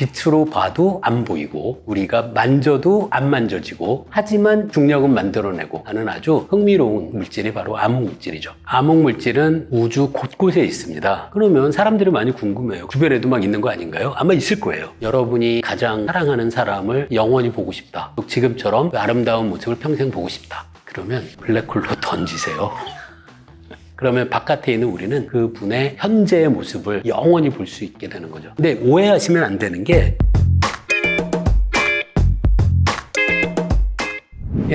빛으로 봐도 안 보이고 우리가 만져도 안 만져지고 하지만 중력은 만들어내고 하는 아주 흥미로운 물질이 바로 암흑물질이죠. 암흑물질은 우주 곳곳에 있습니다. 그러면 사람들이 많이 궁금해요. 주변에도 막 있는 거 아닌가요? 아마 있을 거예요. 여러분이 가장 사랑하는 사람을 영원히 보고 싶다. 지금처럼 아름다운 모습을 평생 보고 싶다. 그러면 블랙홀로 던지세요. 그러면 바깥에 있는 우리는 그분의 현재의 모습을 영원히 볼 수 있게 되는 거죠. 근데 오해하시면 안 되는 게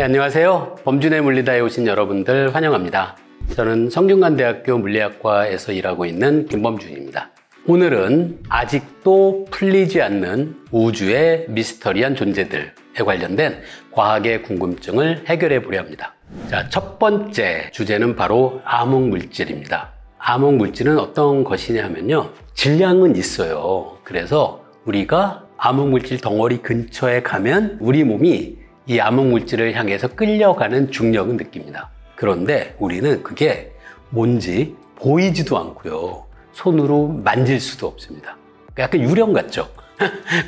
안녕하세요. 범준의 물리다에 오신 여러분들 환영합니다. 저는 성균관대학교 물리학과에서 일하고 있는 김범준입니다. 오늘은 아직도 풀리지 않는 우주의 미스터리한 존재들에 관련된 과학의 궁금증을 해결해 보려 합니다. 자, 첫 번째 주제는 바로 암흑물질입니다. 암흑물질은 어떤 것이냐 하면요, 질량은 있어요. 그래서 우리가 암흑물질 덩어리 근처에 가면 우리 몸이 이 암흑물질을 향해서 끌려가는 중력은 느낍니다. 그런데 우리는 그게 뭔지 보이지도 않고요, 손으로 만질 수도 없습니다. 약간 유령 같죠?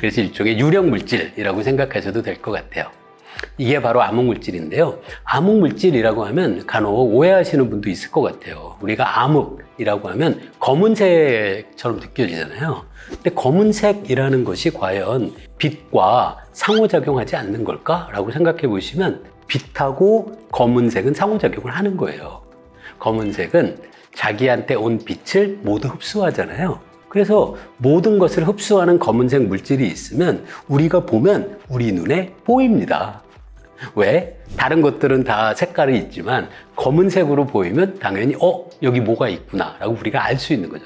그래서 일종의 유령물질이라고 생각하셔도 될 것 같아요. 이게 바로 암흑물질인데요. 암흑물질이라고 하면 간혹 오해하시는 분도 있을 것 같아요. 우리가 암흑이라고 하면 검은색처럼 느껴지잖아요. 근데 검은색이라는 것이 과연 빛과 상호작용하지 않는 걸까? 라고 생각해 보시면 빛하고 검은색은 상호작용을 하는 거예요. 검은색은 자기한테 온 빛을 모두 흡수하잖아요. 그래서 모든 것을 흡수하는 검은색 물질이 있으면 우리가 보면 우리 눈에 보입니다. 왜? 다른 것들은 다 색깔이 있지만 검은색으로 보이면 당연히 여기 뭐가 있구나 라고 우리가 알 수 있는 거죠.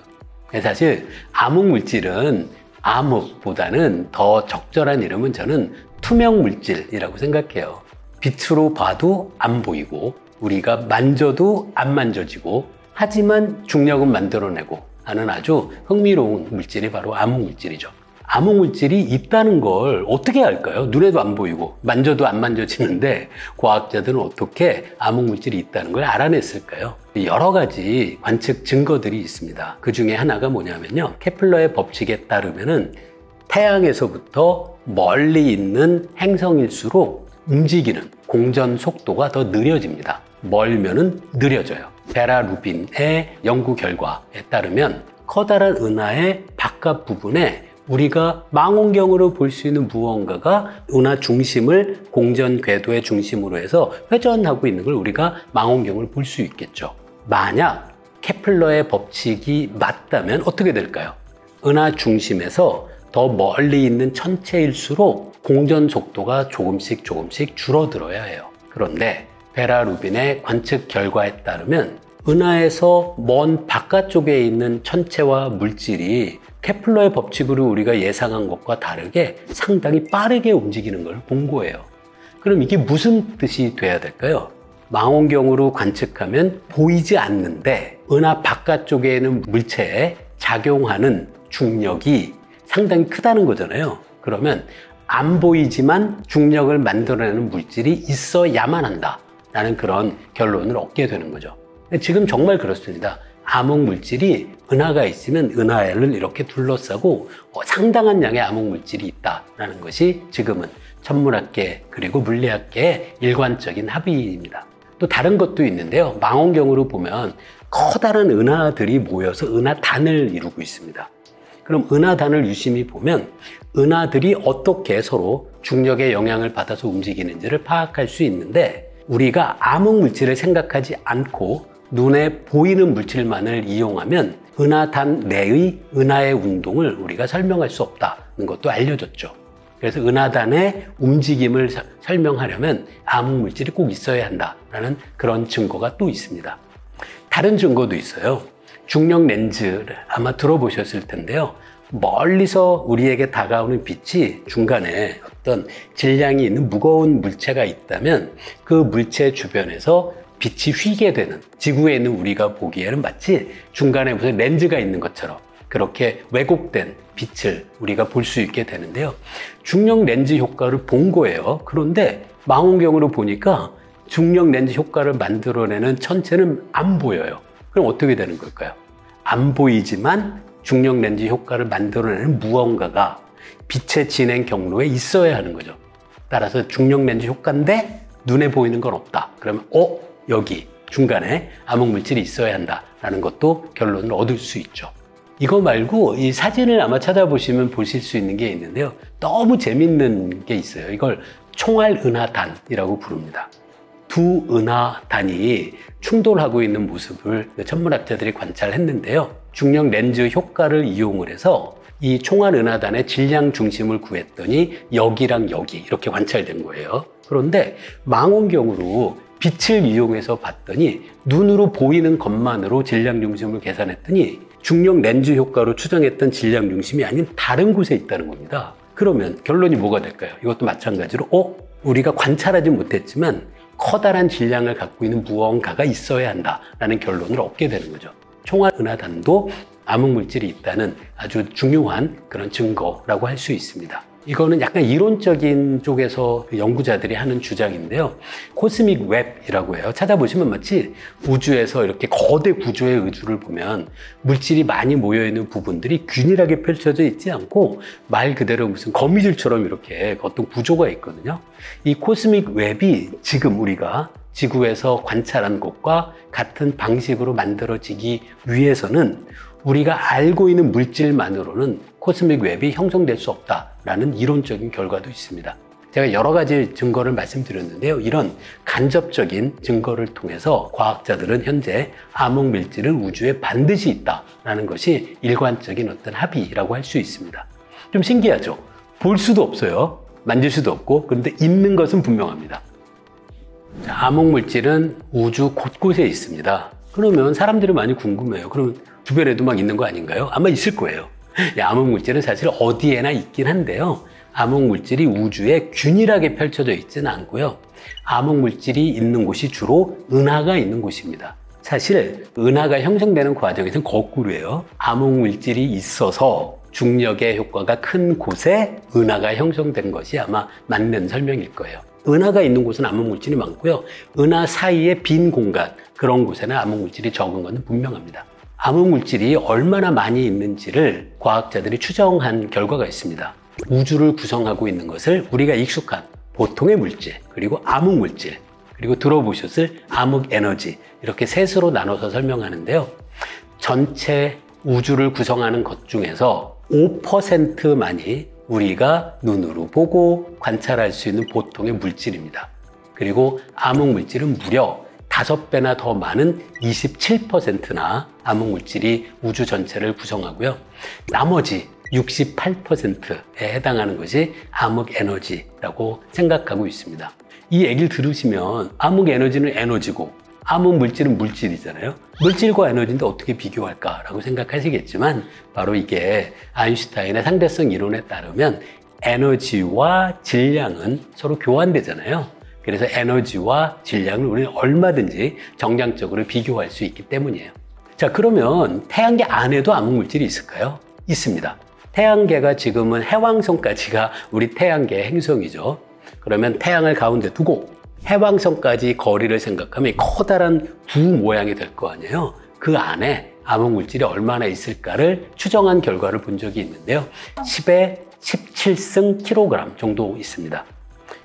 사실 암흑물질은 암흑보다는 더 적절한 이름은 저는 투명물질이라고 생각해요. 빛으로 봐도 안 보이고 우리가 만져도 안 만져지고 하지만 중력은 만들어내고 하는 아주 흥미로운 물질이 바로 암흑물질이죠. 암흑물질이 있다는 걸 어떻게 알까요? 눈에도 안 보이고 만져도 안 만져지는데 과학자들은 어떻게 암흑물질이 있다는 걸 알아냈을까요? 여러 가지 관측 증거들이 있습니다. 그 중에 하나가 뭐냐면요, 케플러의 법칙에 따르면은 태양에서부터 멀리 있는 행성일수록 움직이는 공전 속도가 더 느려집니다. 멀면은 느려져요. 베라 루빈의 연구 결과에 따르면 커다란 은하의 바깥 부분에 우리가 망원경으로 볼 수 있는 무언가가 은하 중심을 공전 궤도의 중심으로 해서 회전하고 있는 걸 우리가 망원경으로 볼 수 있겠죠. 만약 케플러의 법칙이 맞다면 어떻게 될까요? 은하 중심에서 더 멀리 있는 천체일수록 공전 속도가 조금씩 줄어들어야 해요. 그런데 베라 루빈의 관측 결과에 따르면 은하에서 먼 바깥쪽에 있는 천체와 물질이 케플러의 법칙으로 우리가 예상한 것과 다르게 상당히 빠르게 움직이는 걸 본 거예요. 그럼 이게 무슨 뜻이 돼야 될까요? 망원경으로 관측하면 보이지 않는데 은하 바깥쪽에 있는 물체에 작용하는 중력이 상당히 크다는 거잖아요. 그러면 안 보이지만 중력을 만들어내는 물질이 있어야만 한다 라는 그런 결론을 얻게 되는 거죠. 지금 정말 그렇습니다. 암흑물질이 은하가 있으면 은하를 이렇게 둘러싸고 상당한 양의 암흑물질이 있다는 것이 지금은 천문학계 그리고 물리학계의 일관적인 합의입니다. 또 다른 것도 있는데요. 망원경으로 보면 커다란 은하들이 모여서 은하단을 이루고 있습니다. 그럼 은하단을 유심히 보면 은하들이 어떻게 서로 중력의 영향을 받아서 움직이는지를 파악할 수 있는데, 우리가 암흑물질을 생각하지 않고 눈에 보이는 물질만을 이용하면 은하단 내의 은하의 운동을 우리가 설명할 수 없다는 것도 알려졌죠. 그래서 은하단의 움직임을 설명하려면 암흑물질이 꼭 있어야 한다라는 그런 증거가 또 있습니다. 다른 증거도 있어요. 중력 렌즈를 아마 들어보셨을 텐데요. 멀리서 우리에게 다가오는 빛이 중간에 어떤 질량이 있는 무거운 물체가 있다면 그 물체 주변에서 빛이 휘게 되는, 지구에 있는 우리가 보기에는 마치 중간에 무슨 렌즈가 있는 것처럼 그렇게 왜곡된 빛을 우리가 볼 수 있게 되는데요. 중력 렌즈 효과를 본 거예요. 그런데 망원경으로 보니까 중력 렌즈 효과를 만들어내는 천체는 안 보여요. 그럼 어떻게 되는 걸까요? 안 보이지만 중력 렌즈 효과를 만들어내는 무언가가 빛의 진행 경로에 있어야 하는 거죠. 따라서 중력 렌즈 효과인데 눈에 보이는 건 없다. 그러면 여기 중간에 암흑물질이 있어야 한다라는 것도 결론을 얻을 수 있죠. 이거 말고 이 사진을 아마 찾아보시면 보실 수 있는 게 있는데요. 너무 재밌는 게 있어요. 이걸 총알은하단이라고 부릅니다. 두 은하단이 충돌하고 있는 모습을 천문학자들이 관찰했는데요. 중력 렌즈 효과를 이용을 해서 이 총알은하단의 질량 중심을 구했더니 여기랑 여기 이렇게 관찰된 거예요. 그런데 망원경으로 빛을 이용해서 봤더니 눈으로 보이는 것만으로 질량 중심을 계산했더니 중력 렌즈 효과로 추정했던 질량 중심이 아닌 다른 곳에 있다는 겁니다. 그러면 결론이 뭐가 될까요? 이것도 마찬가지로 우리가 관찰하지 못했지만 커다란 질량을 갖고 있는 무언가가 있어야 한다라는 결론을 얻게 되는 거죠. 총알은하단도 암흑물질이 있다는 아주 중요한 그런 증거라고 할 수 있습니다. 이거는 약간 이론적인 쪽에서 연구자들이 하는 주장인데요. 코스믹 웹이라고 해요. 찾아보시면 마치 우주에서 이렇게 거대 구조의 우주를 보면 물질이 많이 모여있는 부분들이 균일하게 펼쳐져 있지 않고 말 그대로 무슨 거미줄처럼 이렇게 어떤 구조가 있거든요. 이 코스믹 웹이 지금 우리가 지구에서 관찰한 것과 같은 방식으로 만들어지기 위해서는 우리가 알고 있는 물질만으로는 코스믹 웹이 형성될 수 없다라는 이론적인 결과도 있습니다. 제가 여러 가지 증거를 말씀드렸는데요. 이런 간접적인 증거를 통해서 과학자들은 현재 암흑물질은 우주에 반드시 있다라는 것이 일관적인 어떤 합의라고 할 수 있습니다. 좀 신기하죠? 볼 수도 없어요. 만질 수도 없고, 그런데 있는 것은 분명합니다. 암흑물질은 우주 곳곳에 있습니다. 그러면 사람들이 많이 궁금해요. 그러면 주변에도 막 있는 거 아닌가요? 아마 있을 거예요. 암흑물질은 사실 어디에나 있긴 한데요. 암흑물질이 우주에 균일하게 펼쳐져 있지는 않고요. 암흑물질이 있는 곳이 주로 은하가 있는 곳입니다. 사실 은하가 형성되는 과정에서는 거꾸로예요. 암흑물질이 있어서 중력의 효과가 큰 곳에 은하가 형성된 것이 아마 맞는 설명일 거예요. 은하가 있는 곳은 암흑물질이 많고요. 은하 사이에 빈 공간, 그런 곳에는 암흑물질이 적은 것은 분명합니다. 암흑물질이 얼마나 많이 있는지를 과학자들이 추정한 결과가 있습니다. 우주를 구성하고 있는 것을 우리가 익숙한 보통의 물질, 그리고 암흑물질, 그리고 들어보셨을 암흑에너지, 이렇게 셋으로 나눠서 설명하는데요. 전체 우주를 구성하는 것 중에서 5%만이 우리가 눈으로 보고 관찰할 수 있는 보통의 물질입니다. 그리고 암흑물질은 무려 5배나 더 많은 27%나 암흑물질이 우주 전체를 구성하고요. 나머지 68%에 해당하는 것이 암흑에너지라고 생각하고 있습니다. 이 얘기를 들으시면 암흑에너지는 에너지고 암흑물질은 물질이잖아요. 물질과 에너지인데 어떻게 비교할까라고 생각하시겠지만 바로 이게 아인슈타인의 상대성 이론에 따르면 에너지와 질량은 서로 교환되잖아요. 그래서 에너지와 질량을 우리는 얼마든지 정량적으로 비교할 수 있기 때문이에요. 자, 그러면 태양계 안에도 암흑물질이 있을까요? 있습니다. 태양계가 지금은 해왕성까지가 우리 태양계의 행성이죠. 그러면 태양을 가운데 두고 해왕성까지 거리를 생각하면 커다란 구 모양이 될 거 아니에요. 그 안에 암흑물질이 얼마나 있을까를 추정한 결과를 본 적이 있는데요. 10의 17승 킬로그램 정도 있습니다.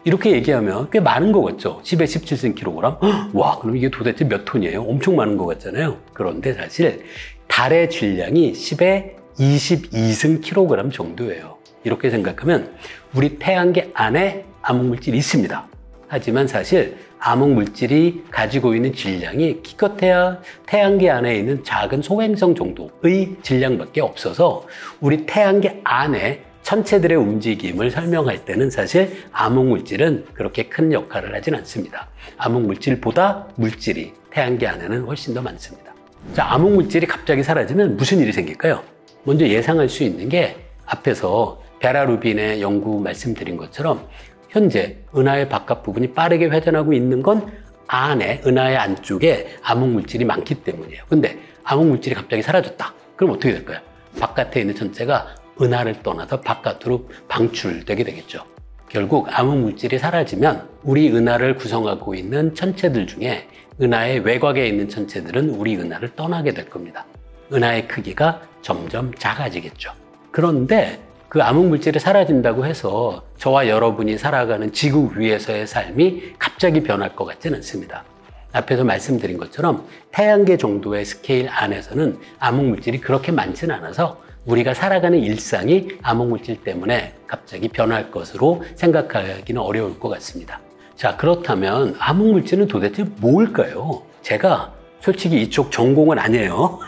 이렇게 얘기하면 꽤 많은 것 같죠? 10의 17승 킬로그램? 와, 그럼 이게 도대체 몇 톤이에요? 엄청 많은 것 같잖아요. 그런데 사실 달의 질량이 10의 22승 킬로그램 정도예요. 이렇게 생각하면 우리 태양계 안에 암흑물질이 있습니다. 하지만 사실 암흑물질이 가지고 있는 질량이 기껏해야 태양계 안에 있는 작은 소행성 정도의 질량밖에 없어서 우리 태양계 안에 천체들의 움직임을 설명할 때는 사실 암흑물질은 그렇게 큰 역할을 하진 않습니다. 암흑물질보다 물질이 태양계 안에는 훨씬 더 많습니다. 자, 암흑물질이 갑자기 사라지면 무슨 일이 생길까요? 먼저 예상할 수 있는 게 앞에서 베라 루빈의 연구 말씀드린 것처럼 현재 은하의 바깥 부분이 빠르게 회전하고 있는 건 안에, 은하의 안쪽에 암흑물질이 많기 때문이에요. 근데 암흑물질이 갑자기 사라졌다. 그럼 어떻게 될까요? 바깥에 있는 천체가 은하를 떠나서 바깥으로 방출되게 되겠죠. 결국 암흑물질이 사라지면 우리 은하를 구성하고 있는 천체들 중에 은하의 외곽에 있는 천체들은 우리 은하를 떠나게 될 겁니다. 은하의 크기가 점점 작아지겠죠. 그런데 그 암흑물질이 사라진다고 해서 저와 여러분이 살아가는 지구 위에서의 삶이 갑자기 변할 것 같지는 않습니다. 앞에서 말씀드린 것처럼 태양계 정도의 스케일 안에서는 암흑물질이 그렇게 많지는 않아서 우리가 살아가는 일상이 암흑물질 때문에 갑자기 변할 것으로 생각하기는 어려울 것 같습니다. 자, 그렇다면 암흑물질은 도대체 뭘까요? 제가 솔직히 이쪽 전공은 아니에요.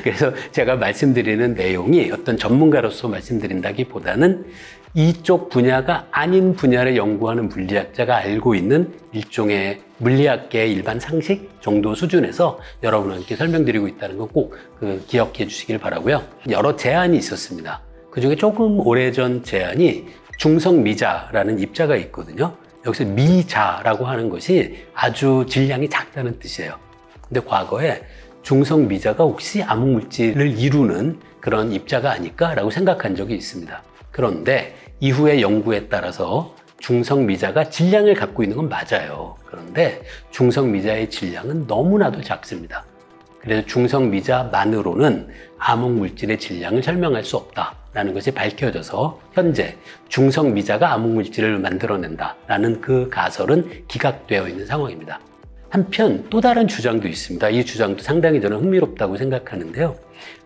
그래서 제가 말씀드리는 내용이 어떤 전문가로서 말씀드린다기보다는 이쪽 분야가 아닌 분야를 연구하는 물리학자가 알고 있는 일종의 물리학계의 일반 상식 정도 수준에서 여러분께 설명드리고 있다는 건 꼭 기억해 주시길 바라고요. 여러 제안이 있었습니다. 그중에 조금 오래전 제안이 중성미자라는 입자가 있거든요. 여기서 미자라고 하는 것이 아주 질량이 작다는 뜻이에요. 근데 과거에 중성미자가 혹시 암흑물질을 이루는 그런 입자가 아닐까라고 생각한 적이 있습니다. 그런데 이후의 연구에 따라서 중성미자가 질량을 갖고 있는 건 맞아요. 그런데 중성미자의 질량은 너무나도 작습니다. 그래서 중성미자만으로는 암흑물질의 질량을 설명할 수 없다라는 것이 밝혀져서 현재 중성미자가 암흑물질을 만들어낸다라는 그 가설은 기각되어 있는 상황입니다. 한편 또 다른 주장도 있습니다. 이 주장도 상당히 저는 흥미롭다고 생각하는데요.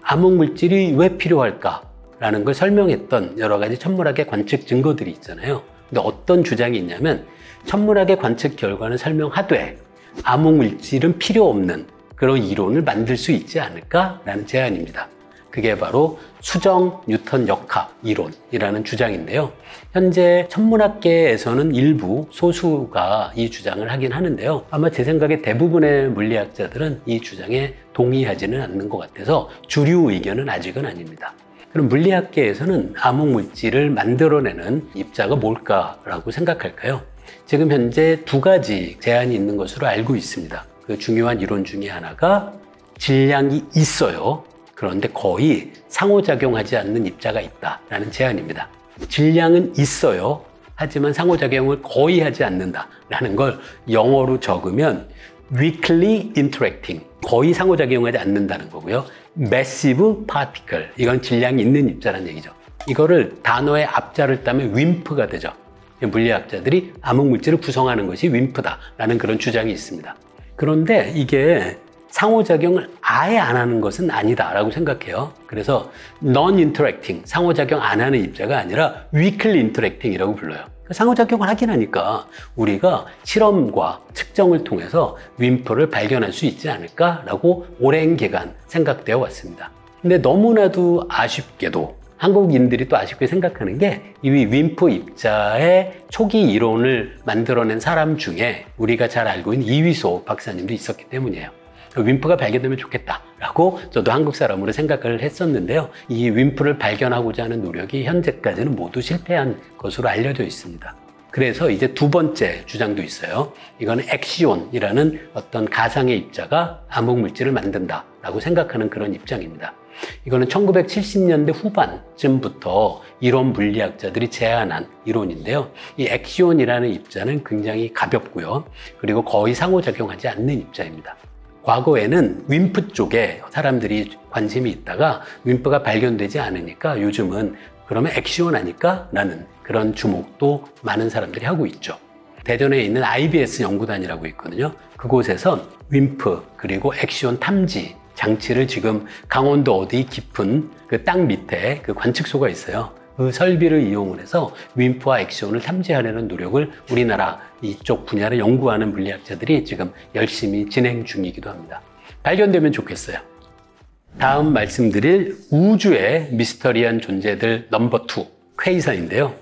암흑물질이 왜 필요할까라는 걸 설명했던 여러 가지 천문학의 관측 증거들이 있잖아요. 근데 어떤 주장이 있냐면 천문학의 관측 결과는 설명하되 암흑물질은 필요 없는 그런 이론을 만들 수 있지 않을까라는 제안입니다. 그게 바로 수정 뉴턴 역학 이론이라는 주장인데요. 현재 천문학계에서는 일부 소수가 이 주장을 하긴 하는데요. 아마 제 생각에 대부분의 물리학자들은 이 주장에 동의하지는 않는 것 같아서 주류 의견은 아직은 아닙니다. 그럼 물리학계에서는 암흑물질을 만들어내는 입자가 뭘까라고 생각할까요? 지금 현재 두 가지 제안이 있는 것으로 알고 있습니다. 그 중요한 이론 중에 하나가 질량이 있어요. 그런데 거의 상호작용하지 않는 입자가 있다라는 제안입니다. 질량은 있어요. 하지만 상호작용을 거의 하지 않는다라는 걸 영어로 적으면 weakly interacting, 거의 상호작용하지 않는다는 거고요. massive particle, 이건 질량이 있는 입자라는 얘기죠. 이거를 단어의 앞자를 따면 윈프가 되죠. 물리학자들이 암흑물질을 구성하는 것이 윈프다라는 그런 주장이 있습니다. 그런데 이게 상호작용을 아예 안 하는 것은 아니다라고 생각해요. 그래서 non-interacting, 상호작용 안 하는 입자가 아니라 weakly interacting이라고 불러요. 상호작용을 하긴 하니까 우리가 실험과 측정을 통해서 윈프를 발견할 수 있지 않을까라고 오랜 기간 생각되어 왔습니다. 근데 너무나도 아쉽게도 한국인들이 또 아쉽게 생각하는 게 이 윈프 입자의 초기 이론을 만들어낸 사람 중에 우리가 잘 알고 있는 이휘소 박사님도 있었기 때문이에요. 윈프가 발견되면 좋겠다라고 저도 한국 사람으로 생각을 했었는데요. 이 윈프를 발견하고자 하는 노력이 현재까지는 모두 실패한 것으로 알려져 있습니다. 그래서 이제 두 번째 주장도 있어요. 이거는 엑시온이라는 어떤 가상의 입자가 암흑물질을 만든다라고 생각하는 그런 입장입니다. 이거는 1970년대 후반쯤부터 이론 물리학자들이 제안한 이론인데요. 이 엑시온이라는 입자는 굉장히 가볍고요. 그리고 거의 상호작용하지 않는 입자입니다. 과거에는 윈프 쪽에 사람들이 관심이 있다가 윈프가 발견되지 않으니까 요즘은 그러면 엑시온 아닐까? 라는 그런 주목도 많은 사람들이 하고 있죠. 대전에 있는 IBS 연구단이라고 있거든요. 그곳에선 윈프 그리고 엑시온 탐지 장치를 지금 강원도 어디 깊은 그 땅 밑에 그 관측소가 있어요. 그 설비를 이용을 해서 윈프와 엑시온을 탐지하려는 노력을 우리나라 이쪽 분야를 연구하는 물리학자들이 지금 열심히 진행 중이기도 합니다. 발견되면 좋겠어요. 다음 말씀드릴 우주의 미스터리한 존재들 넘버 2, 퀘이사인데요.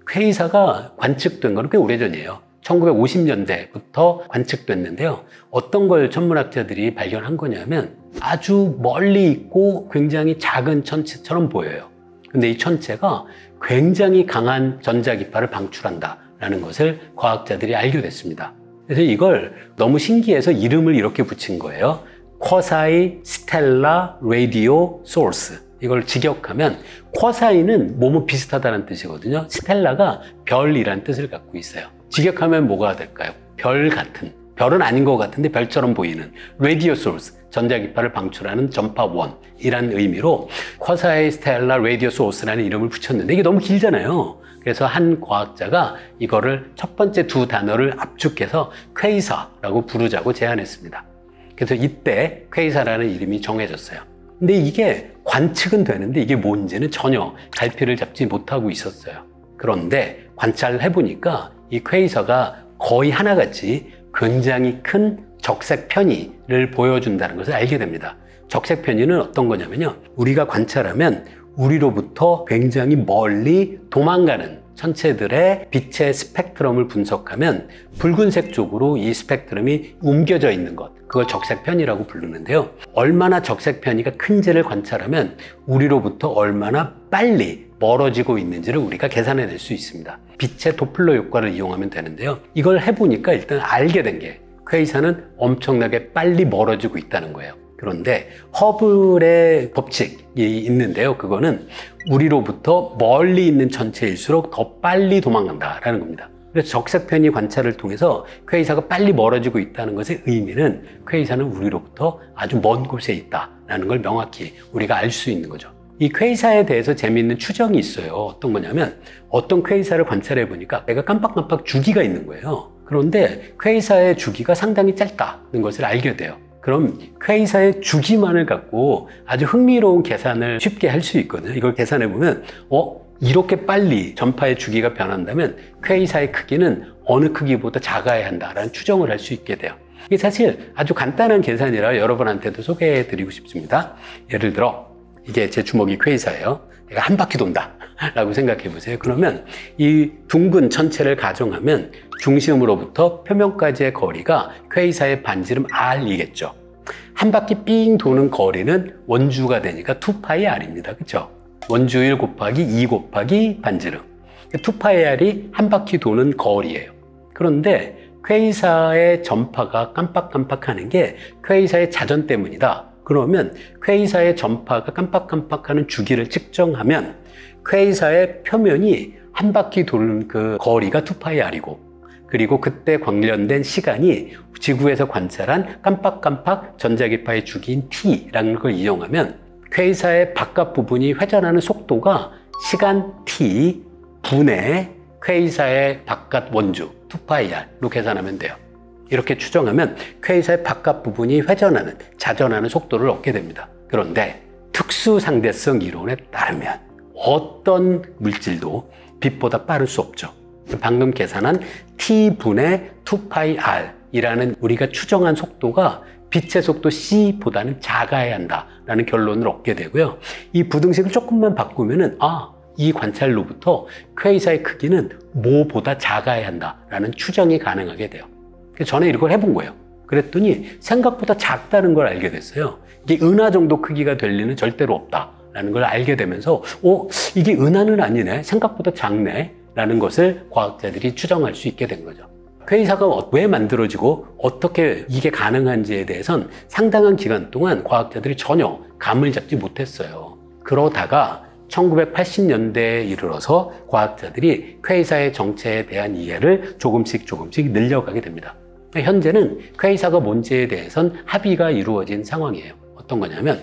퀘이사가 관측된 건 꽤 오래전이에요. 1950년대부터 관측됐는데요. 어떤 걸 천문학자들이 발견한 거냐면 아주 멀리 있고 굉장히 작은 천체처럼 보여요. 근데 이 천체가 굉장히 강한 전자기파를 방출한다라는 것을 과학자들이 알게 됐습니다. 그래서 이걸 너무 신기해서 이름을 이렇게 붙인 거예요. 쿼사이 스텔라 라디오 소스. 이걸 직역하면 쿼사이는 뭐뭐 비슷하다는 뜻이거든요. 스텔라가 별이라는 뜻을 갖고 있어요. 직역하면 뭐가 될까요? 별 같은, 별은 아닌 것 같은데 별처럼 보이는 라디오 소스, 전자기파를 방출하는 전파원이라는 의미로 쿼사이 스텔라 라디오 소스라는 이름을 붙였는데 이게 너무 길잖아요. 그래서 한 과학자가 이거를 첫 번째 두 단어를 압축해서 퀘이사라고 부르자고 제안했습니다. 그래서 이때 퀘이사라는 이름이 정해졌어요. 근데 이게 관측은 되는데 이게 뭔지는 전혀 갈피를 잡지 못하고 있었어요. 그런데 관찰을 해보니까 이 퀘이사가 거의 하나같이 굉장히 큰 적색 편의를 보여준다는 것을 알게 됩니다. 적색 편의는 어떤 거냐면요, 우리가 관찰하면 우리로부터 굉장히 멀리 도망가는 천체들의 빛의 스펙트럼을 분석하면 붉은색 쪽으로 이 스펙트럼이 옮겨져 있는 것, 그걸 적색 편의라고 부르는데요. 얼마나 적색 편의가 큰지를 관찰하면 우리로부터 얼마나 빨리 멀어지고 있는지를 우리가 계산해낼 수 있습니다. 빛의 도플러 효과를 이용하면 되는데요. 이걸 해보니까 일단 알게 된 게 퀘이사는 엄청나게 빨리 멀어지고 있다는 거예요. 그런데 허블의 법칙이 있는데요. 그거는 우리로부터 멀리 있는 천체일수록 더 빨리 도망간다라는 겁니다. 그래서 적색 편의 관찰을 통해서 퀘이사가 빨리 멀어지고 있다는 것의 의미는 퀘이사는 우리로부터 아주 먼 곳에 있다라는 걸 명확히 우리가 알 수 있는 거죠. 이 퀘이사에 대해서 재미있는 추정이 있어요. 어떤 거냐면 어떤 퀘이사를 관찰해 보니까 애가 깜빡깜빡 주기가 있는 거예요. 그런데 퀘이사의 주기가 상당히 짧다는 것을 알게 돼요. 그럼 퀘이사의 주기만을 갖고 아주 흥미로운 계산을 쉽게 할 수 있거든요. 이걸 계산해 보면 이렇게 빨리 전파의 주기가 변한다면 퀘이사의 크기는 어느 크기보다 작아야 한다라는 추정을 할 수 있게 돼요. 이게 사실 아주 간단한 계산이라 여러분한테도 소개해 드리고 싶습니다. 예를 들어 이게 제 주먹이 퀘이사예요. 얘가 한 바퀴 돈다 라고 생각해 보세요. 그러면 이 둥근 천체를 가정하면 중심으로부터 표면까지의 거리가 퀘이사의 반지름 r이겠죠. 한 바퀴 삥 도는 거리는 원주가 되니까 2파이 r입니다. 그렇죠? 원주 1 곱하기 2 곱하기 반지름. 2파이 r이 한 바퀴 도는 거리예요. 그런데 퀘이사의 전파가 깜빡깜빡하는 게 퀘이사의 자전 때문이다. 그러면 퀘이사의 전파가 깜빡깜빡하는 주기를 측정하면 퀘이사의 표면이 한 바퀴 도는 그 거리가 2파이 r이고, 그리고 그때 관련된 시간이 지구에서 관찰한 깜빡깜빡 전자기파의 주기인 t라는 걸 이용하면 퀘이사의 바깥 부분이 회전하는 속도가 시간 t 분의 퀘이사의 바깥 원주 2파이 r로 계산하면 돼요. 이렇게 추정하면 퀘이사의 바깥 부분이 회전하는, 자전하는 속도를 얻게 됩니다. 그런데 특수상대성 이론에 따르면 어떤 물질도 빛보다 빠를 수 없죠. 방금 계산한 t분의 2파이 r이라는 우리가 추정한 속도가 빛의 속도 c보다는 작아야 한다라는 결론을 얻게 되고요. 이 부등식을 조금만 바꾸면은 이 관찰로부터 퀘이사의 크기는 뭐보다 작아야 한다라는 추정이 가능하게 돼요. 그래서 전에 이걸 해본 거예요. 그랬더니 생각보다 작다는 걸 알게 됐어요. 이게 은하 정도 크기가 될 리는 절대로 없다라는 걸 알게 되면서 이게 은하는 아니네, 생각보다 작네 라는 것을 과학자들이 추정할 수 있게 된 거죠. 퀘이사가 왜 만들어지고 어떻게 이게 가능한지에 대해선 상당한 기간 동안 과학자들이 전혀 감을 잡지 못했어요. 그러다가 1980년대에 이르러서 과학자들이 퀘이사의 정체에 대한 이해를 조금씩 늘려가게 됩니다. 현재는 퀘이사가 뭔지에 대해선 합의가 이루어진 상황이에요. 어떤 거냐면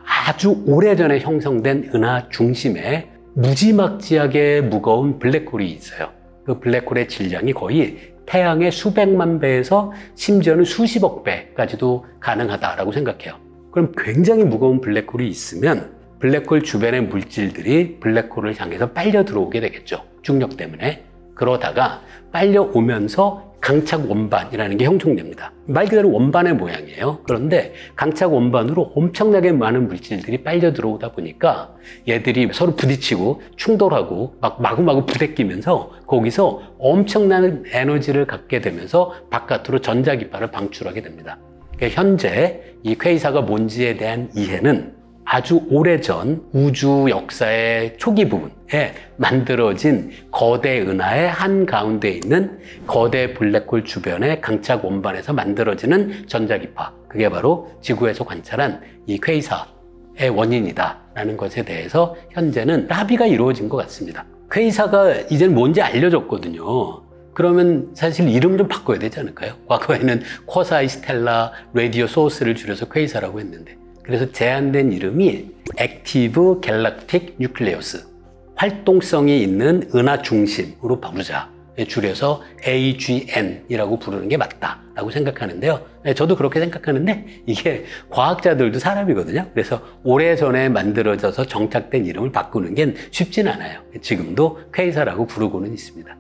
아주 오래전에 형성된 은하 중심에 무지막지하게 무거운 블랙홀이 있어요. 그 블랙홀의 질량이 거의 태양의 수백만 배에서 심지어는 수십억 배까지도 가능하다라고 생각해요. 그럼 굉장히 무거운 블랙홀이 있으면 블랙홀 주변의 물질들이 블랙홀을 향해서 빨려 들어오게 되겠죠. 중력 때문에. 그러다가 빨려오면서 강착 원반이라는 게 형성됩니다. 말 그대로 원반의 모양이에요. 그런데 강착 원반으로 엄청나게 많은 물질들이 빨려 들어오다 보니까 얘들이 서로 부딪히고 충돌하고 막 마구마구 부대끼면서 거기서 엄청난 에너지를 갖게 되면서 바깥으로 전자기파를 방출하게 됩니다. 그러니까 현재 이 퀘이사가 뭔지에 대한 이해는 아주 오래전 우주 역사의 초기 부분에 만들어진 거대 은하의 한가운데 있는 거대 블랙홀 주변의 강착 원반에서 만들어지는 전자기파, 그게 바로 지구에서 관찰한 이 퀘이사의 원인이다라는 것에 대해서 현재는 합의가 이루어진 것 같습니다. 퀘이사가 이제는 뭔지 알려졌거든요. 그러면 사실 이름 좀 바꿔야 되지 않을까요? 과거에는 쿼사이 스텔라 라디오 소스를 줄여서 퀘이사라고 했는데, 그래서 제안된 이름이 액티브 갤락틱 뉴클레우스, 활동성이 있는 은하 중심으로 부르자. 줄여서 AGN이라고 부르는 게 맞다라고 생각하는데요. 저도 그렇게 생각하는데 이게 과학자들도 사람이거든요. 그래서 오래전에 만들어져서 정착된 이름을 바꾸는 게 쉽진 않아요. 지금도 퀘이사라고 부르고는 있습니다.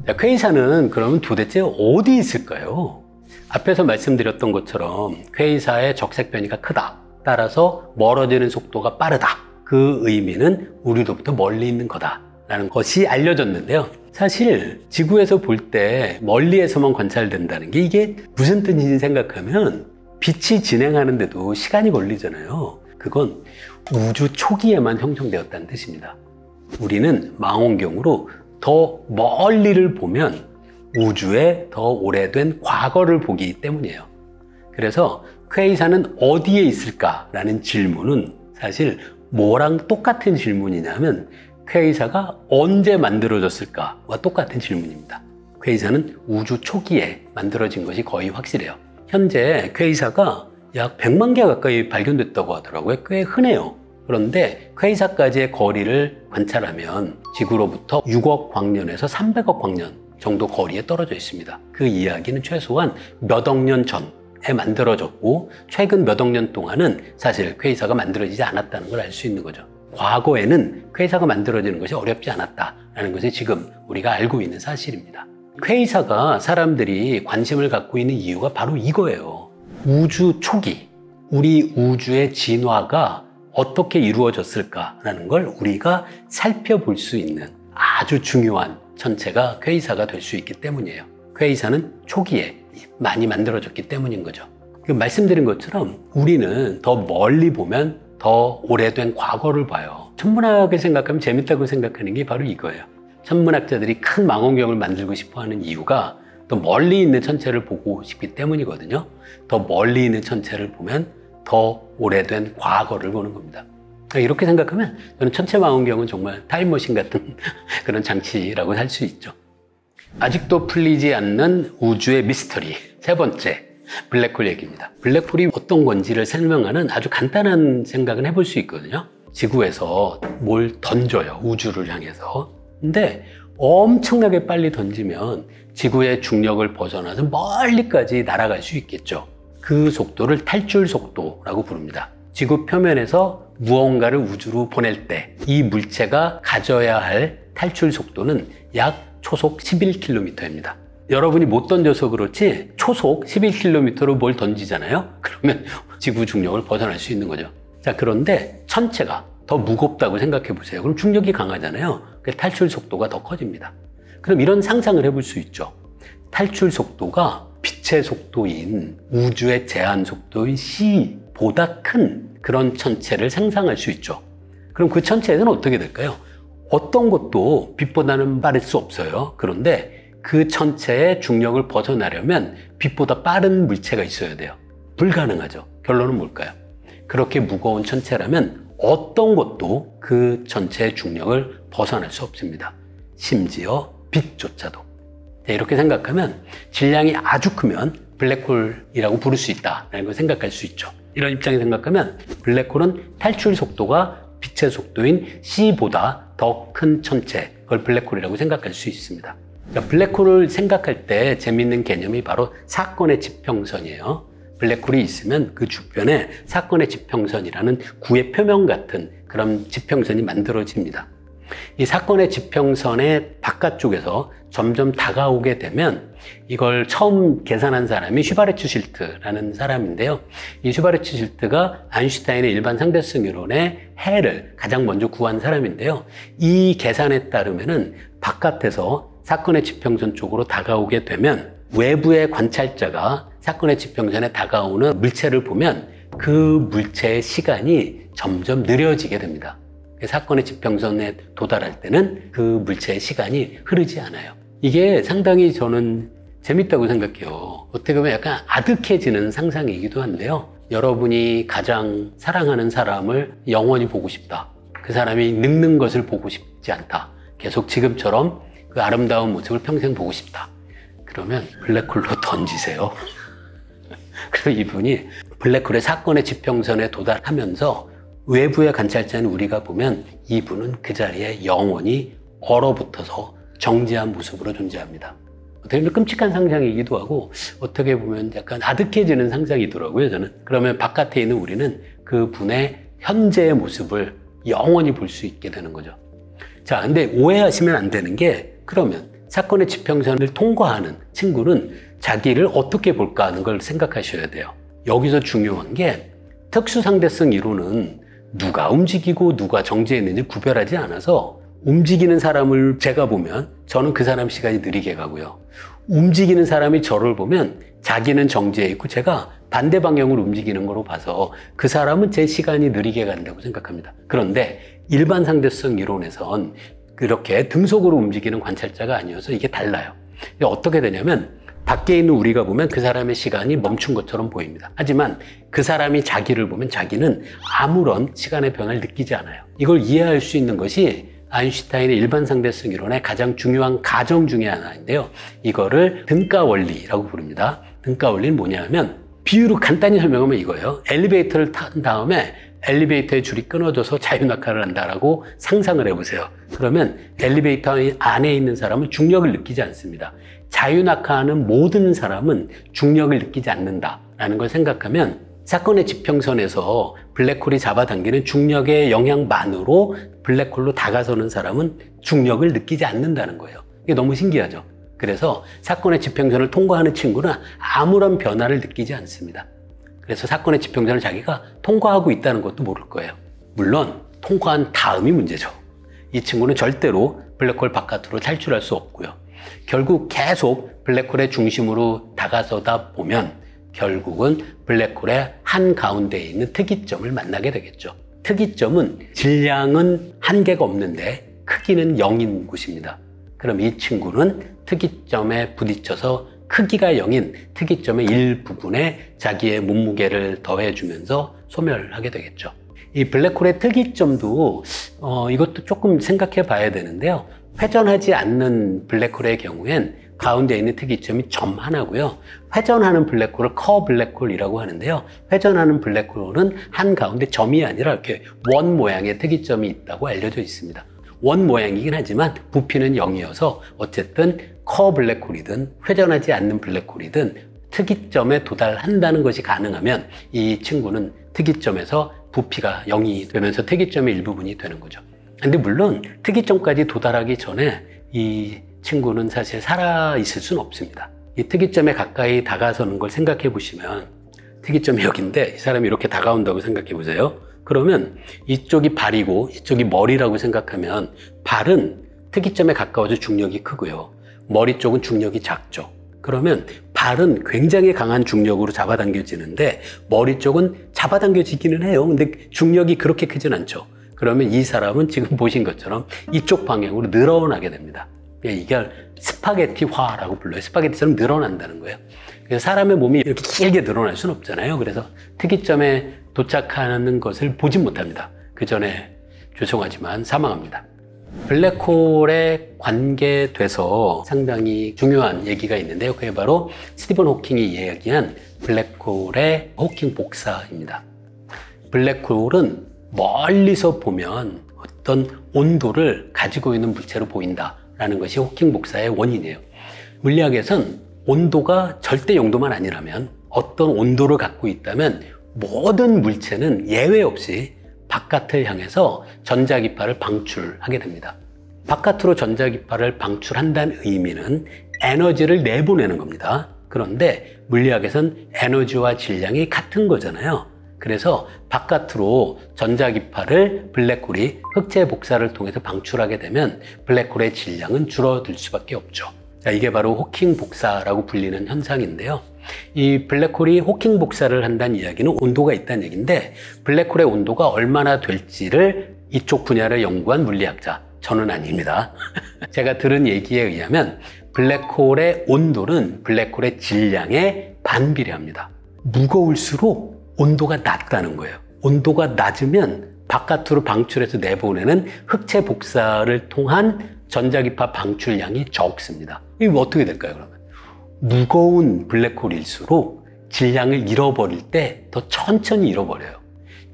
자, 퀘이사는 그러면 도대체 어디 있을까요? 앞에서 말씀드렸던 것처럼 퀘이사의 적색 변이가 크다. 따라서 멀어지는 속도가 빠르다. 그 의미는 우리로부터 멀리 있는 거다라는 것이 알려졌는데요. 사실 지구에서 볼 때 멀리에서만 관찰된다는 게 이게 무슨 뜻인지 생각하면 빛이 진행하는데도 시간이 걸리잖아요. 그건 우주 초기에만 형성되었다는 뜻입니다. 우리는 망원경으로 더 멀리를 보면 우주의 더 오래된 과거를 보기 때문이에요. 그래서 퀘이사는 어디에 있을까라는 질문은 사실 뭐랑 똑같은 질문이냐면 퀘이사가 언제 만들어졌을까와 똑같은 질문입니다. 퀘이사는 우주 초기에 만들어진 것이 거의 확실해요. 현재 퀘이사가 약 100만 개 가까이 발견됐다고 하더라고요. 꽤 흔해요. 그런데 퀘이사까지의 거리를 관찰하면 지구로부터 6억 광년에서 300억 광년 정도 거리에 떨어져 있습니다. 그 이야기는 최소한 몇 억 년 전에 만들어졌고 최근 몇 억 년 동안은 사실 퀘이사가 만들어지지 않았다는 걸 알 수 있는 거죠. 과거에는 퀘이사가 만들어지는 것이 어렵지 않았다라는 것이 지금 우리가 알고 있는 사실입니다. 퀘이사가 사람들이 관심을 갖고 있는 이유가 바로 이거예요. 우주 초기, 우리 우주의 진화가 어떻게 이루어졌을까라는 걸 우리가 살펴볼 수 있는 아주 중요한 천체가 퀘이사가 될 수 있기 때문이에요. 퀘이사는 초기에 많이 만들어졌기 때문인 거죠. 말씀드린 것처럼 우리는 더 멀리 보면 더 오래된 과거를 봐요. 천문학을 생각하면 재밌다고 생각하는 게 바로 이거예요. 천문학자들이 큰 망원경을 만들고 싶어 하는 이유가 더 멀리 있는 천체를 보고 싶기 때문이거든요. 더 멀리 있는 천체를 보면 더 오래된 과거를 보는 겁니다. 이렇게 생각하면 저는 천체 망원경은 정말 타임머신 같은 그런 장치라고 할 수 있죠. 아직도 풀리지 않는 우주의 미스터리. 세 번째, 블랙홀 얘기입니다. 블랙홀이 어떤 건지를 설명하는 아주 간단한 생각은 해볼 수 있거든요. 지구에서 뭘 던져요. 우주를 향해서. 근데 엄청나게 빨리 던지면 지구의 중력을 벗어나서 멀리까지 날아갈 수 있겠죠. 그 속도를 탈출 속도라고 부릅니다. 지구 표면에서 무언가를 우주로 보낼 때 이 물체가 가져야 할 탈출 속도는 약 초속 11km입니다. 여러분이 못 던져서 그렇지 초속 11km로 뭘 던지잖아요. 그러면 지구 중력을 벗어날 수 있는 거죠. 자, 그런데 천체가 더 무겁다고 생각해 보세요. 그럼 중력이 강하잖아요. 탈출 속도가 더 커집니다. 그럼 이런 상상을 해볼 수 있죠. 탈출 속도가 빛의 속도인 우주의 제한 속도인 C보다 큰 그런 천체를 상상할 수 있죠. 그럼 그 천체는 어떻게 될까요? 어떤 것도 빛보다는 빠를 수 없어요. 그런데 그 천체의 중력을 벗어나려면 빛보다 빠른 물체가 있어야 돼요. 불가능하죠. 결론은 뭘까요? 그렇게 무거운 천체라면 어떤 것도 그 천체의 중력을 벗어날 수 없습니다. 심지어 빛조차도. 이렇게 생각하면 질량이 아주 크면 블랙홀이라고 부를 수 있다는 걸 생각할 수 있죠. 이런 입장에 생각하면 블랙홀은 탈출 속도가 빛의 속도인 C보다 더 큰 천체, 그걸 블랙홀이라고 생각할 수 있습니다. 그러니까 블랙홀을 생각할 때 재미있는 개념이 바로 사건의 지평선이에요. 블랙홀이 있으면 그 주변에 사건의 지평선이라는 구의 표면 같은 그런 지평선이 만들어집니다. 이 사건의 지평선의 바깥쪽에서 점점 다가오게 되면 이걸 처음 계산한 사람이 슈바르츠실트라는 사람인데요. 이 슈바르츠실트가 아인슈타인의 일반 상대성 이론의 해를 가장 먼저 구한 사람인데요. 이 계산에 따르면은 바깥에서 사건의 지평선 쪽으로 다가오게 되면 외부의 관찰자가 사건의 지평선에 다가오는 물체를 보면 그 물체의 시간이 점점 느려지게 됩니다. 사건의 지평선에 도달할 때는 그 물체의 시간이 흐르지 않아요. 이게 상당히 저는 재밌다고 생각해요. 어떻게 보면 약간 아득해지는 상상이기도 한데요. 여러분이 가장 사랑하는 사람을 영원히 보고 싶다. 그 사람이 늙는 것을 보고 싶지 않다. 계속 지금처럼 그 아름다운 모습을 평생 보고 싶다. 그러면 블랙홀로 던지세요. 그래서 이분이 블랙홀의 사건의 지평선에 도달하면서 외부의 관찰자는 우리가 보면 이분은 그 자리에 영원히 얼어붙어서 정지한 모습으로 존재합니다. 어떻게 보면 끔찍한 상상이기도 하고 어떻게 보면 약간 아득해지는 상상이더라고요, 저는. 그러면 바깥에 있는 우리는 그 분의 현재의 모습을 영원히 볼 수 있게 되는 거죠. 자, 근데 오해하시면 안 되는 게, 그러면 사건의 지평선을 통과하는 친구는 자기를 어떻게 볼까 하는 걸 생각하셔야 돼요. 여기서 중요한 게 특수상대성 이론은 누가 움직이고 누가 정지해 있는지 구별하지 않아서 움직이는 사람을 제가 보면 저는 그 사람 시간이 느리게 가고요. 움직이는 사람이 저를 보면 자기는 정지해 있고 제가 반대 방향으로 움직이는 거로 봐서 그 사람은 제 시간이 느리게 간다고 생각합니다. 그런데 일반 상대성 이론에선 그렇게 등속으로 움직이는 관찰자가 아니어서 이게 달라요. 어떻게 되냐면 밖에 있는 우리가 보면 그 사람의 시간이 멈춘 것처럼 보입니다. 하지만 그 사람이 자기를 보면 자기는 아무런 시간의 변화를 느끼지 않아요. 이걸 이해할 수 있는 것이 아인슈타인의 일반 상대성 이론의 가장 중요한 가정 중에 하나인데요. 이거를 등가 원리라고 부릅니다. 등가 원리는 뭐냐 하면 비유로 간단히 설명하면 이거예요. 엘리베이터를 탄 다음에 엘리베이터의 줄이 끊어져서 자유낙하를 한다라고 상상을 해보세요. 그러면 엘리베이터 안에 있는 사람은 중력을 느끼지 않습니다. 자유낙하하는 모든 사람은 중력을 느끼지 않는다라는 걸 생각하면 사건의 지평선에서 블랙홀이 잡아당기는 중력의 영향만으로 블랙홀로 다가서는 사람은 중력을 느끼지 않는다는 거예요. 이게 너무 신기하죠. 그래서 사건의 지평선을 통과하는 친구는 아무런 변화를 느끼지 않습니다. 그래서 사건의 지평선을 자기가 통과하고 있다는 것도 모를 거예요. 물론 통과한 다음이 문제죠. 이 친구는 절대로 블랙홀 바깥으로 탈출할 수 없고요. 결국 계속 블랙홀의 중심으로 다가서다 보면 결국은 블랙홀의 한가운데에 있는 특이점을 만나게 되겠죠. 특이점은 질량은 한계가 없는데 크기는 0인 곳입니다. 그럼 이 친구는 특이점에 부딪혀서 크기가 0인 특이점의 일부분에 자기의 몸무게를 더해주면서 소멸하게 되겠죠. 이 블랙홀의 특이점도 이것도 조금 생각해 봐야 되는데요. 회전하지 않는 블랙홀의 경우엔 가운데 있는 특이점이 점 하나고요. 회전하는 블랙홀을 커 블랙홀이라고 하는데요. 회전하는 블랙홀은 한가운데 점이 아니라 이렇게 원 모양의 특이점이 있다고 알려져 있습니다. 원 모양이긴 하지만 부피는 0이어서 어쨌든 커 블랙홀이든 회전하지 않는 블랙홀이든 특이점에 도달한다는 것이 가능하면 이 친구는 특이점에서 부피가 0이 되면서 특이점의 일부분이 되는 거죠. 근데 물론 특이점까지 도달하기 전에 이 친구는 사실 살아있을 수는 없습니다. 이 특이점에 가까이 다가서는 걸 생각해 보시면 특이점이 여기인데 이 사람이 이렇게 다가온다고 생각해 보세요. 그러면 이쪽이 발이고 이쪽이 머리라고 생각하면 발은 특이점에 가까워져 중력이 크고요. 머리 쪽은 중력이 작죠. 그러면 발은 굉장히 강한 중력으로 잡아당겨지는데 머리 쪽은 잡아당겨지기는 해요. 근데 중력이 그렇게 크진 않죠. 그러면 이 사람은 지금 보신 것처럼 이쪽 방향으로 늘어나게 됩니다. 이걸 스파게티화라고 불러요. 스파게티처럼 늘어난다는 거예요. 그래서 사람의 몸이 이렇게 길게 늘어날 수는 없잖아요. 그래서 특이점에 도착하는 것을 보지 못합니다. 그 전에 죄송하지만 사망합니다. 블랙홀에 관계돼서 상당히 중요한 얘기가 있는데요. 그게 바로 스티븐 호킹이 이야기한 블랙홀의 호킹 복사입니다. 블랙홀은 멀리서 보면 어떤 온도를 가지고 있는 물체로 보인다라는 것이 호킹 복사의 원인이에요. 물리학에선 온도가 절대 영도만 아니라면 어떤 온도를 갖고 있다면 모든 물체는 예외 없이 바깥을 향해서 전자기파를 방출하게 됩니다. 바깥으로 전자기파를 방출한다는 의미는 에너지를 내보내는 겁니다. 그런데 물리학에선 에너지와 질량이 같은 거잖아요. 그래서 바깥으로 전자기파를 블랙홀이 흑체 복사를 통해서 방출하게 되면 블랙홀의 질량은 줄어들 수밖에 없죠. 자, 이게 바로 호킹 복사라고 불리는 현상인데요. 이 블랙홀이 호킹 복사를 한다는 이야기는 온도가 있다는 얘기인데 블랙홀의 온도가 얼마나 될지를 이쪽 분야를 연구한 물리학자, 저는 아닙니다. 제가 들은 얘기에 의하면 블랙홀의 온도는 블랙홀의 질량에 반비례합니다. 무거울수록 온도가 낮다는 거예요. 온도가 낮으면 바깥으로 방출해서 내보내는 흑체 복사를 통한 전자기파 방출량이 적습니다. 이게 어떻게 될까요, 그러면? 무거운 블랙홀일수록 질량을 잃어버릴 때 더 천천히 잃어버려요.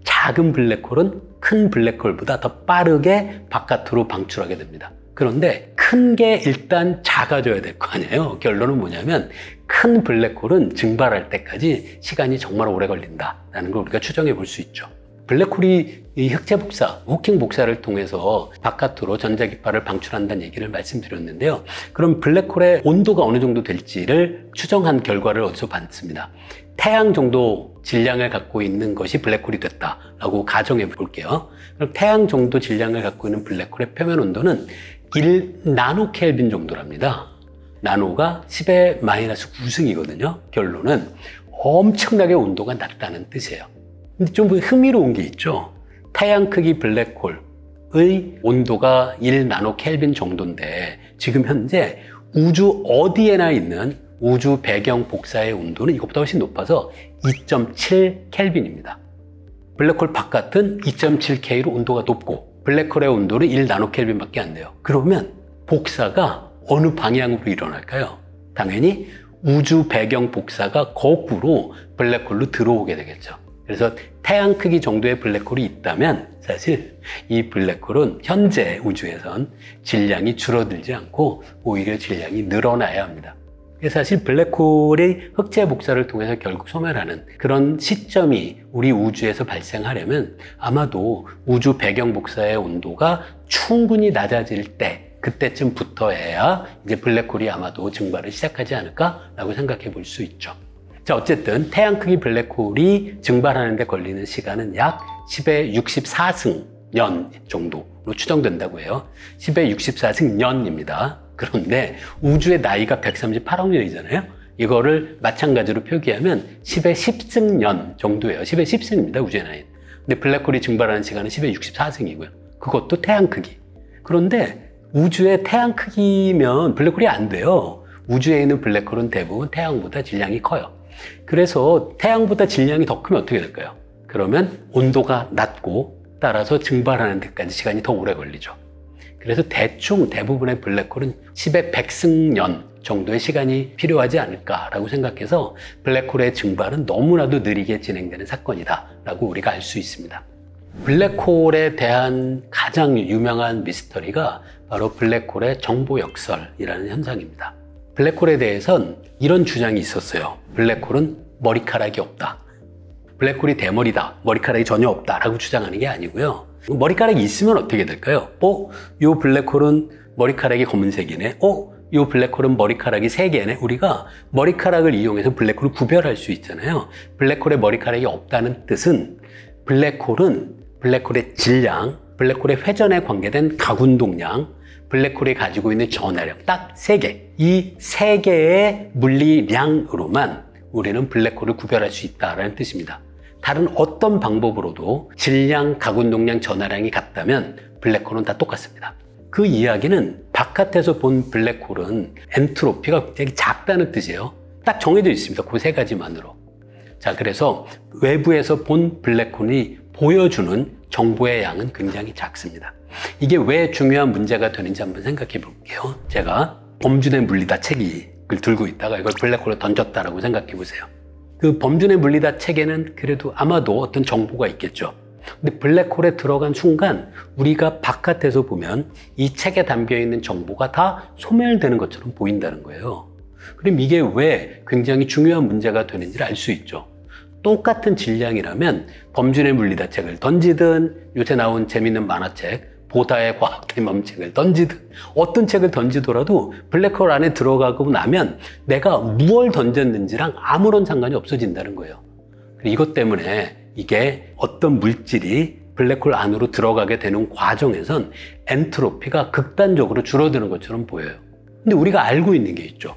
작은 블랙홀은 큰 블랙홀보다 더 빠르게 바깥으로 방출하게 됩니다. 그런데 큰 게 일단 작아져야 될 거 아니에요. 결론은 뭐냐면 큰 블랙홀은 증발할 때까지 시간이 정말 오래 걸린다라는 걸 우리가 추정해 볼 수 있죠. 블랙홀이 이 흑체 복사, 호킹 복사를 통해서 바깥으로 전자기파를 방출한다는 얘기를 말씀드렸는데요. 그럼 블랙홀의 온도가 어느 정도 될지를 추정한 결과를 어디서 봤습니다. 태양 정도 질량을 갖고 있는 것이 블랙홀이 됐다라고 가정해 볼게요. 그럼 태양 정도 질량을 갖고 있는 블랙홀의 표면 온도는 1 나노켈빈 정도랍니다. 나노가 10의 마이너스 9승이거든요. 결론은 엄청나게 온도가 낮다는 뜻이에요. 근데 좀 흥미로운 게 있죠. 태양 크기 블랙홀의 온도가 1 나노켈빈 정도인데 지금 현재 우주 어디에나 있는 우주 배경 복사의 온도는 이것보다 훨씬 높아서 2.7 켈빈입니다. 블랙홀 바깥은 2.7K로 온도가 높고 블랙홀의 온도는 1 나노켈빈밖에 안 돼요. 그러면 복사가 어느 방향으로 일어날까요? 당연히 우주 배경 복사가 거꾸로 블랙홀로 들어오게 되겠죠. 그래서 태양 크기 정도의 블랙홀이 있다면 사실 이 블랙홀은 현재 우주에선 질량이 줄어들지 않고 오히려 질량이 늘어나야 합니다. 사실 블랙홀이 흑체 복사를 통해서 결국 소멸하는 그런 시점이 우리 우주에서 발생하려면 아마도 우주 배경 복사의 온도가 충분히 낮아질 때 그때쯤부터야 이제 블랙홀이 아마도 증발을 시작하지 않을까라고 생각해 볼 수 있죠. 자, 어쨌든 태양 크기 블랙홀이 증발하는 데 걸리는 시간은 약 10의 64승 년 정도로 추정된다고 해요. 10의 64승 년입니다. 그런데 우주의 나이가 138억 년이잖아요. 이거를 마찬가지로 표기하면 10의 10승 년 정도예요. 10의 10승입니다. 우주의 나이는. 근데 블랙홀이 증발하는 시간은 10의 64승이고요. 그것도 태양 크기. 그런데 우주의 태양 크기면 블랙홀이 안 돼요. 우주에 있는 블랙홀은 대부분 태양보다 질량이 커요. 그래서 태양보다 질량이 더 크면 어떻게 될까요? 그러면 온도가 낮고 따라서 증발하는 데까지 시간이 더 오래 걸리죠. 그래서 대충 대부분의 블랙홀은 10의 100승년 정도의 시간이 필요하지 않을까라고 생각해서 블랙홀의 증발은 너무나도 느리게 진행되는 사건이다라고 우리가 알 수 있습니다. 블랙홀에 대한 가장 유명한 미스터리가 바로 블랙홀의 정보 역설이라는 현상입니다. 블랙홀에 대해선 이런 주장이 있었어요. 블랙홀은 머리카락이 없다. 블랙홀이 대머리다. 머리카락이 전혀 없다라고 주장하는 게 아니고요. 머리카락이 있으면 어떻게 될까요? 요 블랙홀은 머리카락이 검은색이네. 요 블랙홀은 머리카락이 3개네. 우리가 머리카락을 이용해서 블랙홀을 구별할 수 있잖아요. 블랙홀에 머리카락이 없다는 뜻은 블랙홀은 블랙홀의 질량, 블랙홀의 회전에 관계된 각운동량, 블랙홀이 가지고 있는 전하력 딱 3개. 이 3개의 물리량으로만 우리는 블랙홀을 구별할 수 있다는 뜻입니다. 다른 어떤 방법으로도 질량, 각운동량, 전하량이 같다면 블랙홀은 다 똑같습니다. 그 이야기는 바깥에서 본 블랙홀은 엔트로피가 굉장히 작다는 뜻이에요. 딱 정해져 있습니다. 그 3가지만으로. 자, 그래서 외부에서 본 블랙홀이 보여주는 정보의 양은 굉장히 작습니다. 이게 왜 중요한 문제가 되는지 한번 생각해 볼게요. 제가 범준의 물리다 책을 들고 있다가 이걸 블랙홀에 던졌다라고 생각해 보세요. 그 범준의 물리다 책에는 그래도 아마도 어떤 정보가 있겠죠. 근데 블랙홀에 들어간 순간 우리가 바깥에서 보면 이 책에 담겨 있는 정보가 다 소멸되는 것처럼 보인다는 거예요. 그럼 이게 왜 굉장히 중요한 문제가 되는지를 알 수 있죠. 똑같은 질량이라면 범준의 물리다 책을 던지든 요새 나온 재밌는 만화책 보다의 과학대망책을 던지든 어떤 책을 던지더라도 블랙홀 안에 들어가고 나면 내가 무엇을 던졌는지랑 아무런 상관이 없어진다는 거예요. 이것 때문에 이게 어떤 물질이 블랙홀 안으로 들어가게 되는 과정에선 엔트로피가 극단적으로 줄어드는 것처럼 보여요. 근데 우리가 알고 있는 게 있죠.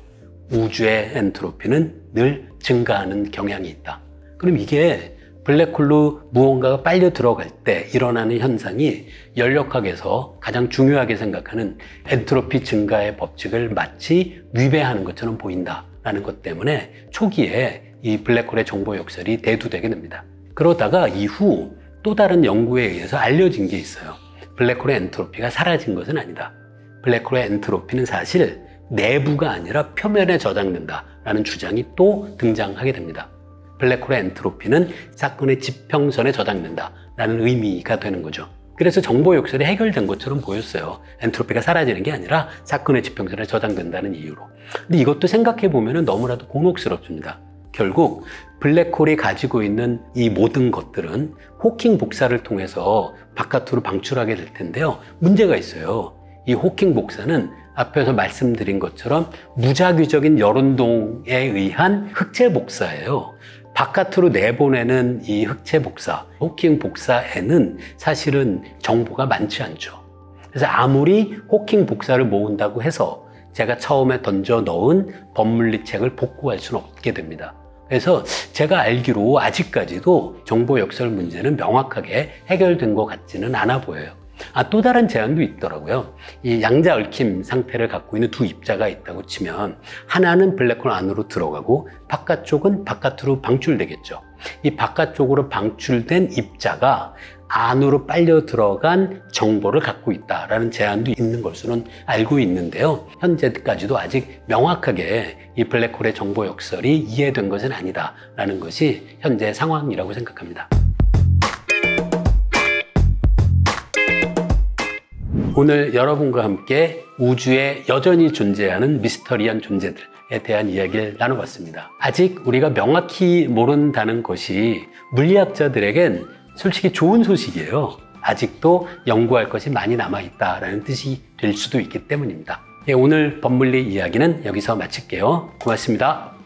우주의 엔트로피는 늘 증가하는 경향이 있다. 그럼 이게 블랙홀로 무언가가 빨려 들어갈 때 일어나는 현상이 연력학에서 가장 중요하게 생각하는 엔트로피 증가의 법칙을 마치 위배하는 것처럼 보인다라는 것 때문에 초기에 이 블랙홀의 정보 역설이 대두되게 됩니다. 그러다가 이후 또 다른 연구에 의해서 알려진 게 있어요. 블랙홀의 엔트로피가 사라진 것은 아니다. 블랙홀의 엔트로피는 사실 내부가 아니라 표면에 저장된다라는 주장이 또 등장하게 됩니다. 블랙홀의 엔트로피는 사건의 지평선에 저장된다라는 의미가 되는 거죠. 그래서 정보 욕설이 해결된 것처럼 보였어요. 엔트로피가 사라지는 게 아니라 사건의 지평선에 저장된다는 이유로. 근데 이것도 생각해 보면 너무나도 곤혹스럽습니다. 결국 블랙홀이 가지고 있는 이 모든 것들은 호킹 복사를 통해서 바깥으로 방출하게 될 텐데요. 문제가 있어요. 이 호킹 복사는 앞에서 말씀드린 것처럼 무작위적인 열운동에 의한 흑체 복사예요. 바깥으로 내보내는 이 흑체 복사, 호킹 복사에는 사실은 정보가 많지 않죠. 그래서 아무리 호킹 복사를 모은다고 해서 제가 처음에 던져 넣은 법문리 책을 복구할 수는 없게 됩니다. 그래서 제가 알기로 아직까지도 정보 역설 문제는 명확하게 해결된 것 같지는 않아 보여요. 또 다른 제안도 있더라고요. 이 양자 얽힘 상태를 갖고 있는 두 입자가 있다고 치면 하나는 블랙홀 안으로 들어가고 바깥쪽은 바깥으로 방출되겠죠. 이 바깥쪽으로 방출된 입자가 안으로 빨려 들어간 정보를 갖고 있다라는 제안도 있는 것으로는 알고 있는데요. 현재까지도 아직 명확하게 이 블랙홀의 정보 역설이 이해된 것은 아니다라는 것이 현재 상황이라고 생각합니다. 오늘 여러분과 함께 우주에 여전히 존재하는 미스터리한 존재들에 대한 이야기를 나눠봤습니다. 아직 우리가 명확히 모른다는 것이 물리학자들에겐 솔직히 좋은 소식이에요. 아직도 연구할 것이 많이 남아있다는 뜻이 될 수도 있기 때문입니다. 오늘 법문리 이야기는 여기서 마칠게요. 고맙습니다.